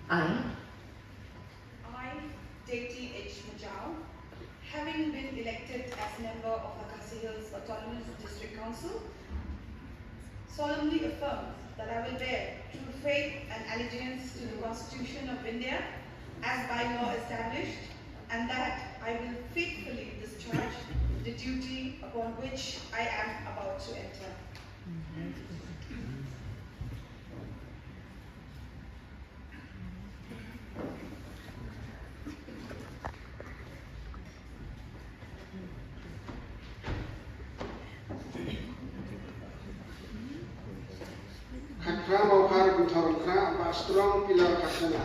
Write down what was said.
I, I, Deity H. Majau, having been elected as member of Akasi Hills Autonomous District Council, solemnly affirm that I will bear true faith and allegiance to the Constitution of India as by law established, and that I will faithfully discharge the duty upon which I am about to enter. Khatra mau khar bunthar khra ba strong pillar khasana